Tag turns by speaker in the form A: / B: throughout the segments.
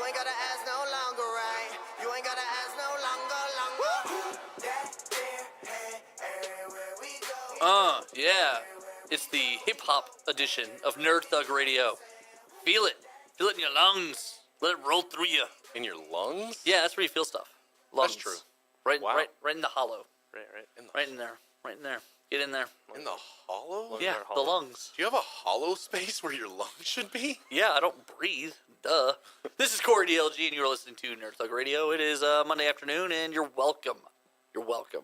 A: ain't gotta ask no longer, right? You ain't gotta ask no longer. That there, hey, everywhere we go.
B: Yeah. It's the hip-hop edition of Nerd Thug Radio. Feel it. Feel it in your lungs. Let it roll through you.
C: In your lungs?
B: Yeah, that's where you feel stuff. Lungs.
C: That's true.
B: Right,
C: Wow.
B: right in the hollow.
C: Right
B: In there. Right in there. Get in there.
C: In the hollow?
B: Yeah, the lungs.
C: Do you have a hollow space where your lungs should be?
B: Yeah, I don't breathe. Duh. This is Corey DLG, and you're listening to Nerd Thug Radio. It is Monday afternoon, and you're welcome. You're welcome.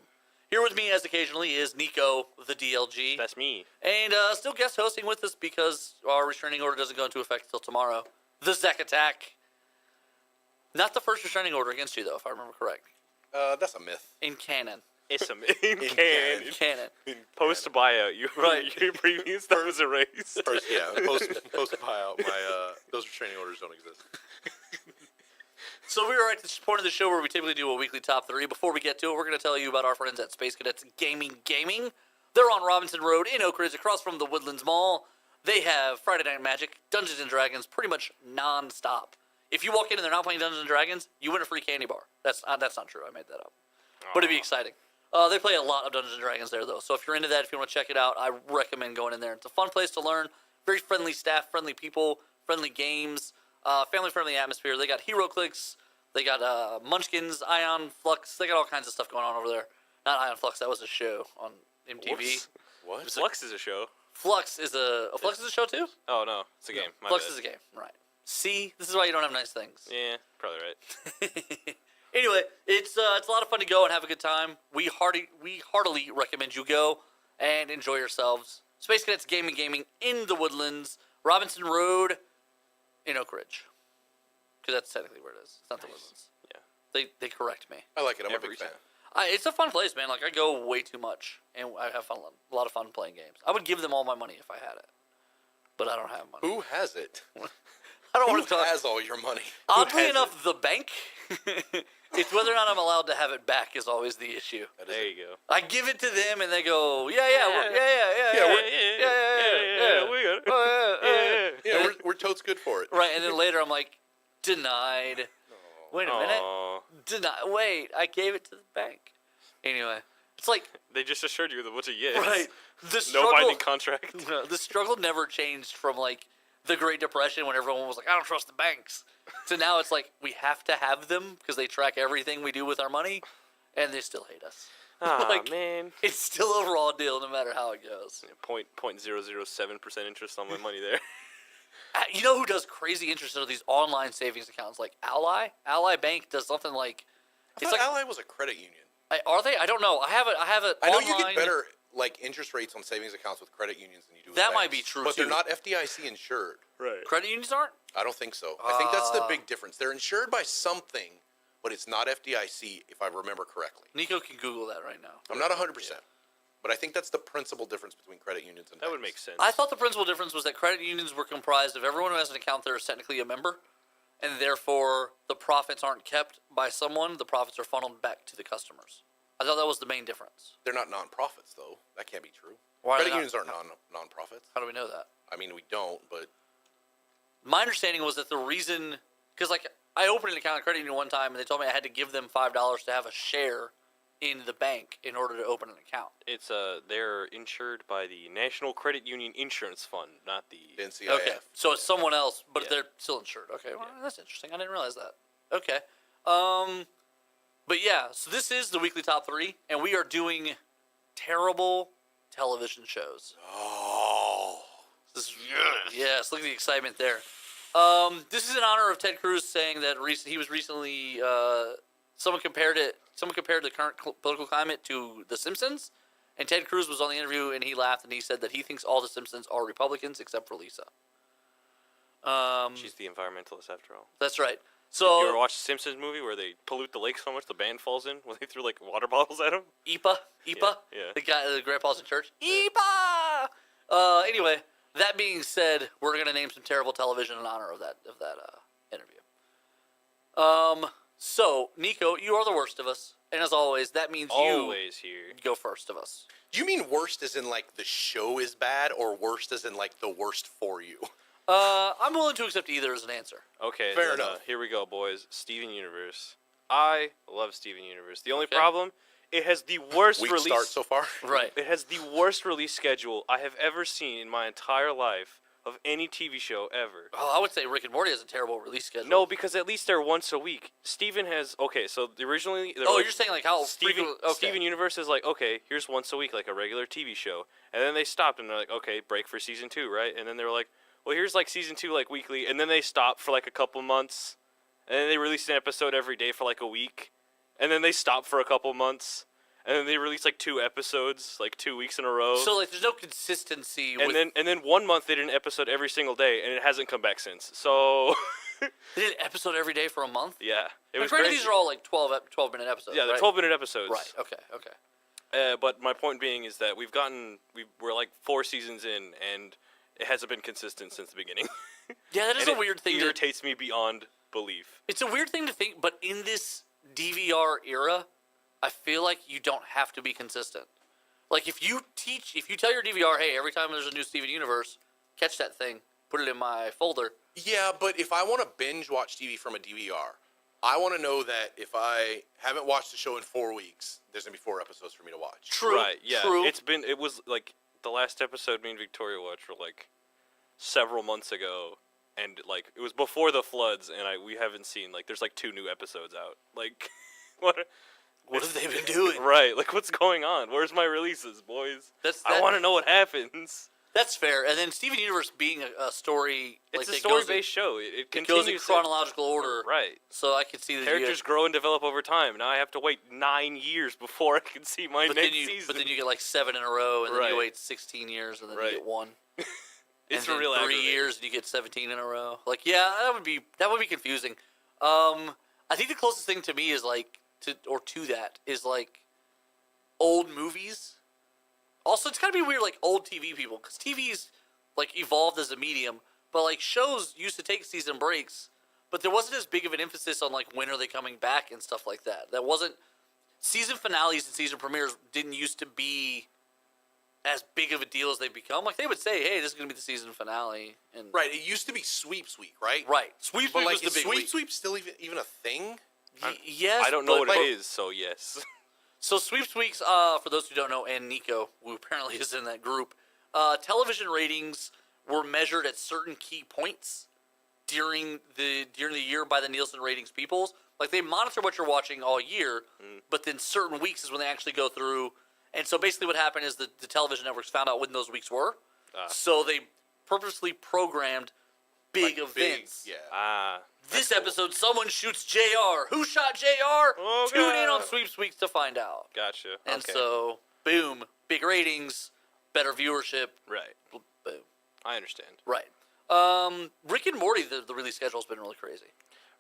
B: Here with me, as occasionally, is Nico, the DLG.
D: That's me.
B: And still guest hosting with us because our restraining order doesn't go into effect until tomorrow. The Zach Attack. Not the first restraining order against you, though, if I remember correct.
C: That's a myth.
B: In canon.
D: It's a in canon.
B: Canon.
D: Post buyout, your previous stuff was erased.
C: Post buyout, those restraining orders don't exist.
B: So we are at this point of the show where we typically do a weekly top 3. Before we get to it, we're going to tell you about our friends at Space Cadets Gaming. They're on Robinson Road in Oak Ridge, across from the Woodlands Mall. They have Friday Night Magic, Dungeons & Dragons, pretty much non-stop. If you walk in and they're not playing Dungeons & Dragons, you win a free candy bar. That's not true. I made that up. But it'd be exciting. They play a lot of Dungeons & Dragons there, though. So if you're into that, if you want to check it out, I recommend going in there. It's a fun place to learn. Very friendly staff, friendly people, friendly games, family-friendly atmosphere. They got Hero Clicks. They got Munchkins, Ion Flux. They got all kinds of stuff going on over there. Not Ion Flux. That was a show on MTV.
C: Whoops. What?
D: Flux is a show.
B: Flux is a show, too?
D: Oh, no. It's a game. My
B: Flux
D: bad.
B: is a game. Right. See? This is why you don't have nice things.
D: Yeah, probably right.
B: Anyway, it's a lot of fun to go and have a good time. We heartily recommend you go and enjoy yourselves. Space Cadets Gaming in the Woodlands, Robinson Road in Oak Ridge. Because that's technically where it is. It's not the Woodlands.
D: Yeah.
B: They correct me.
C: I like it. I'm a
D: Every
C: big fan.
D: time.
B: It's a fun place, man. Like, I go way too much, and I have a lot of fun playing games. I would give them all my money if I had it, but I don't have money.
C: Who has it?
B: I don't
C: Who
B: want to talk.
C: has all your money?
B: Oddly enough, the bank. It's whether or not I'm allowed to have it back is always the issue.
D: There you go.
B: I give it to them, and they go, we got it.
C: Yeah, we're totes good for it.
B: Right, and then later I'm like, denied. Wait a minute. Denied. Wait, I gave it to the bank. Anyway, it's like
D: They just assured you that what's a yes.
B: right. The
D: No
B: struggle,
D: binding contract.
B: the struggle never changed from like the Great Depression when everyone was like, I don't trust the banks. So now it's like we have to have them because they track everything we do with our money, and they still hate us.
D: Ah,
B: Like,
D: man.
B: It's still a raw deal no matter how it goes.
D: 0.007% interest on my money there.
B: You know who does crazy interest on these online savings accounts like Ally? Ally Bank does something like
C: I thought Ally was a credit union.
B: Are they? I don't know. I have it.
C: I know
B: online.
C: you get better like interest rates on savings accounts with credit unions than you do with
B: That
C: banks,
B: might be true,
C: but
B: too.
C: they're not FDIC insured.
D: Right.
B: Credit unions aren't.
C: I don't think so. I think that's the big difference. They're insured by something, but it's not FDIC if I remember correctly.
B: Nico can Google that right now.
C: I'm not 100%, but I think that's the principal difference between credit unions and
D: That would
C: banks.
D: make sense.
B: I thought the principal difference was that credit unions were comprised of everyone who has an account there is technically a member, and therefore the profits aren't kept by someone. The profits are funneled back to the customers. I thought that was the main difference.
C: They're not nonprofits, though. That can't be true.
B: Why are
C: Credit
B: they not?
C: unions aren't nonprofits.
B: How do we know that?
C: I mean, we don't, but
B: My understanding was that the reason, because like I opened an account at credit union one time, and they told me I had to give them $5 to have a share in the bank in order to open an account.
D: It's they're insured by the National Credit Union Insurance Fund, not the
C: NCIF.
B: Okay, so it's someone else, but
D: Yeah.
B: they're still insured. Okay, well, that's interesting. I didn't realize that. Okay, but yeah, so this is the weekly top 3, and we are doing terrible television shows.
C: Oh.
B: Yes, look at the excitement there. This is in honor of Ted Cruz saying that he was recently. Someone compared the current political climate to The Simpsons, and Ted Cruz was on the interview and he laughed and he said that he thinks all The Simpsons are Republicans except for Lisa.
D: She's the environmentalist after all.
B: That's right. So
D: You ever watch the Simpsons movie where they pollute the lake so much the band falls in when they threw like water bottles at him?
B: Ipa,
D: Yeah.
B: the grandpa's in church. Ipa. Anyway, that being said, we're gonna name some terrible television in honor of that interview. So Nico, you are the worst of us, and as always, that means
D: Always here.
B: you go first of us.
C: Do you mean worst as in like the show is bad, or worst as in like the worst for you?
B: I'm willing to accept either as an answer.
D: Okay,
C: Fair
D: then,
C: enough.
D: Here we go, boys. Steven Universe. I love Steven Universe. The only
B: Okay.
D: problem, it has the worst
C: Weak
D: release.
C: start so far.
B: Right.
D: It has the worst release schedule I have ever seen in my entire life of any TV show ever.
B: Oh, I would say Rick and Morty has a terrible release schedule.
D: No, because at least they're once a week. Steven has so originally.
B: Oh, you're saying like how
D: Steven
B: frequent- okay.
D: Steven Universe is like, okay, here's once a week, like a regular TV show, and then they stopped and they're like, okay, break for season 2, right? And then they were like, well, here's like season 2, like weekly, and then they stopped for like a couple months, and then they released an episode every day for like a week, and then they stopped for a couple months, and then they released like 2 episodes, like 2 weeks in a row.
B: So like, there's no consistency.
D: and
B: with,
D: then 1 month they did an episode every single day, and it hasn't come back since. So
B: they did an episode every day for a month.
D: yeah, it
B: And
D: was
B: granted,
D: crazy.
B: these are all like 12-minute episodes.
D: Yeah, they're
B: right?
D: 12-minute episodes.
B: Right. Okay.
D: But my point being is that we're like 4 seasons in, and it hasn't been consistent since the beginning.
B: Yeah, that is
D: And
B: a weird thing.
D: It irritates me beyond belief.
B: It's a weird thing to think, but in this DVR era, I feel like you don't have to be consistent. Like if you tell your DVR, hey, every time there's a new Steven Universe, catch that thing, put it in my folder.
C: Yeah, but if I want to binge watch TV from a DVR, I want to know that if I haven't watched the show in 4 weeks, there's gonna be 4 episodes for me to watch.
B: True.
D: Right, yeah.
B: True.
D: It was like the last episode me and Victoria watched were like several months ago, and like it was before the floods, and we haven't seen, like, there's like 2 new episodes out. Like what
B: What have they been doing?
D: Right, like what's going on? Where's my releases, boys? I want to know what happens.
B: That's fair. And then Steven Universe being a story,
D: It's
B: like
D: a story-based show. It
B: It goes in
D: continues
B: chronological order.
D: Right.
B: So I could see that
D: Characters grow and develop over time. Now I have to wait 9 years before I can see my
B: but
D: next
B: then you,
D: season.
B: But then you get like 7 in a row, and then you
D: Right.
B: wait 16 years, and then
D: Right.
B: you get 1.
D: it's
B: and
D: a real
B: 3
D: aggravating.
B: years, and you get 17 in a row. Like, yeah, that would be confusing. I think the closest thing to me is like to that is like old movies. Also, it's gotta be weird, like old TV people, because TV's like evolved as a medium, but like shows used to take season breaks, but there wasn't as big of an emphasis on like when are they coming back and stuff like that. That wasn't season finales and season premieres didn't used to be as big of a deal as they've become. Like they would say, "Hey, this is gonna be the season finale," and
C: Right, it used to be Sweeps Week, right?
B: Sweeps
C: But
B: Week
C: like,
B: was the
C: is
B: big
C: Sweep
B: week.
C: Sweep still even a thing?
B: Yes,
D: I don't know
B: but,
D: what
B: like,
D: it is, so yes.
B: So Sweeps Weeks, for those who don't know, and Nico, who apparently is in that group, television ratings were measured at certain key points during the year by the Nielsen ratings peoples. Like they monitor what you're watching all year, but then certain weeks is when they actually go through. And so basically what happened is the television networks found out when those weeks were. So they purposely programmed big
C: Like,
B: events.
C: yeah.
B: This episode, someone shoots JR. Who shot JR?
D: Oh,
B: Tune in
D: God.
B: on Sweeps Weeks to find out.
D: Gotcha.
B: And
D: Okay.
B: so, boom, big ratings, better viewership.
D: Right.
B: Boom.
D: I understand.
B: Right. Rick and Morty, the release schedule's been really crazy.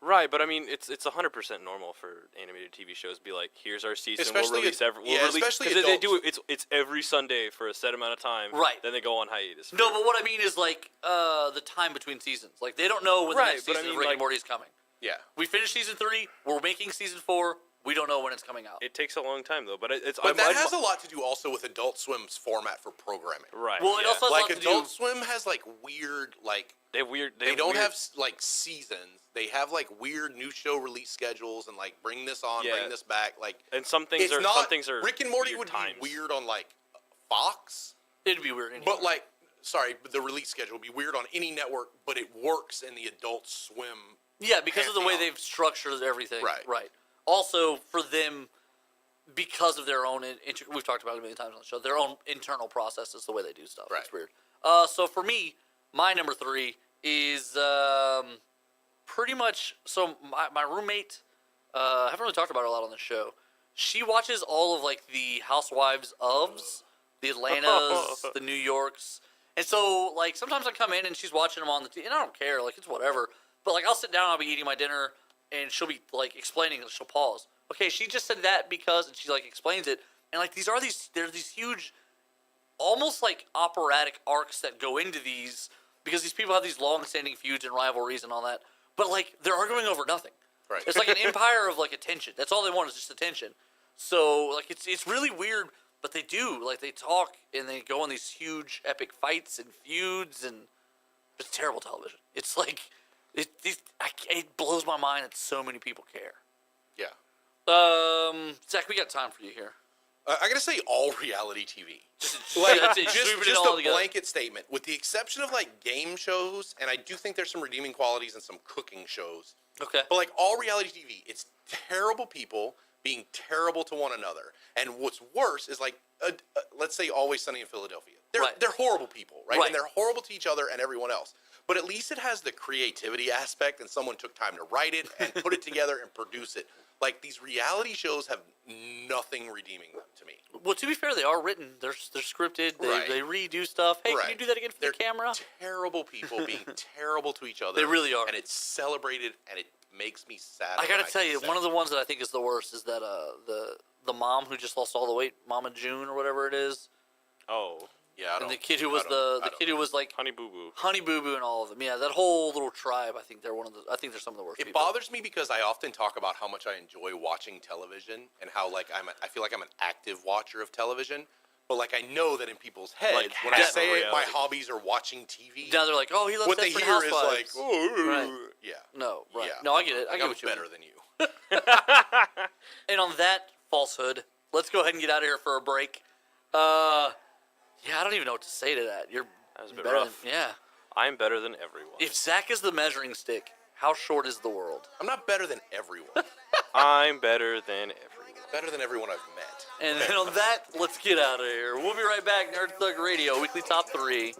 D: Right, but I mean, it's 100% normal for animated TV shows to be like, here's our season.
C: Especially
D: we'll release
C: especially
D: because they do
C: adults.
D: it's every Sunday for a set amount of time.
B: Right.
D: Then they go on hiatus.
B: No, but what I mean is like the time between seasons. Like they don't know when the
D: Right,
B: next
D: but I
B: season of
D: mean,
B: Rick
D: like-
B: and Morty is coming.
C: Yeah.
B: We finished season 3. We're making season 4. We don't know when it's coming out.
D: It takes a long time though, but it's.
C: But that has a lot to do also with Adult Swim's format for programming.
D: right.
B: Well, it
D: yeah.
B: also has a lot
C: Like
B: to do.
C: Adult Swim has like weird
D: they have weird.
C: they don't have like seasons. They have like weird new show release schedules and like bring this on,
D: Yeah.
C: bring this back. Like
D: and some things
C: it's
D: are
C: not
D: some things are
C: Rick and Morty
D: weird
C: would
D: times.
C: be weird on like Fox,
B: It'd be weird. Anyway.
C: but like but the release schedule would be weird on any network, but it works in the Adult Swim.
B: Yeah, because of the way
C: Pantheon.
B: they've structured everything.
C: Right.
B: Right. Also, for them, because of their own, we've talked about it many times on the show, their own internal processes, the way they do stuff.
C: Right.
B: It's weird. So for me, my number 3 is pretty much, so my roommate, I haven't really talked about her a lot on the show. She watches all of like the Housewives ofs, the Atlantas, the New Yorks. And so, like, sometimes I come in and she's watching them on the TV, and I don't care, like, it's whatever. But, like, I'll sit down, I'll be eating my dinner, and she'll be, like, explaining, and she'll pause. Okay, she just said that because, and she, like, explains it. And, like, there's these huge, almost, like, operatic arcs that go into these, because these people have these long-standing feuds and rivalries and all that. But, like, they're arguing over nothing.
C: Right.
B: It's like an empire of, like, attention. That's all they want is just attention. So, like, it's really weird, but they do. Like, they talk, and they go on these huge, epic fights and feuds, and It's terrible television. It's like it blows my mind that so many people care.
C: Yeah.
B: Zach, we got time for you here.
C: I gotta say, all reality TV.
B: That's it.
C: Just
B: Sweep it all
C: a
B: together.
C: blanket statement, with the exception of like game shows, and I do think there's some redeeming qualities in some cooking shows.
B: Okay.
C: But like all reality TV, it's terrible people being terrible to one another. And what's worse is like, let's say Always Sunny in Philadelphia. They're horrible people, right?
B: Right.
C: And they're horrible to each other and everyone else. But at least it has the creativity aspect, and someone took time to write it and put it together and produce it. Like, these reality shows have nothing redeeming them to me.
B: Well, to be fair, they are written. They're scripted.
C: Right.
B: They redo stuff. Hey,
C: Right.
B: can you do that again for
C: They're
B: the camera?
C: terrible people being terrible to each other.
B: They really are.
C: And it's celebrated, and it makes me sad.
B: I gotta
C: when
B: tell you,
C: see
B: one of
C: it.
B: the ones that I think is the worst is that the mom who just lost all the weight, Mama June or whatever it is,
D: Oh,
C: Yeah, I don't.
B: and the kid who was
C: I
B: the
C: don't
B: kid who was like
D: Honey Boo Boo.
B: Honey Boo Boo and all of them. Yeah, that whole little tribe. I think they're some of the worst.
C: It
B: people.
C: bothers me because I often talk about how much I enjoy watching television and how like I feel like I'm an active watcher of television. But like I know that in people's heads,
D: Like
C: when I
D: half
C: say it, my
D: reality.
C: hobbies are watching TV.
B: Now they're like, oh, he loves
C: What they
B: Desperate
C: hear is
B: Housewives.
C: like, oh,
B: Right.
C: yeah,
B: No, right.
C: yeah.
B: No, I get it. I get
C: I'm
B: what you
C: better
B: mean.
C: than you.
B: And on that falsehood, let's go ahead and get out of here for a break. Yeah, I don't even know what to say to that. You're
D: That was a bit
B: better
D: rough.
B: Than, yeah.
D: I'm better than everyone.
B: If Zach is the measuring stick, how short is the world?
C: I'm not better than everyone.
D: I'm better than everyone.
C: Better than everyone I've met.
B: And then on that, let's get out of here. We'll be right back. Nerd Thug Radio, weekly top 3.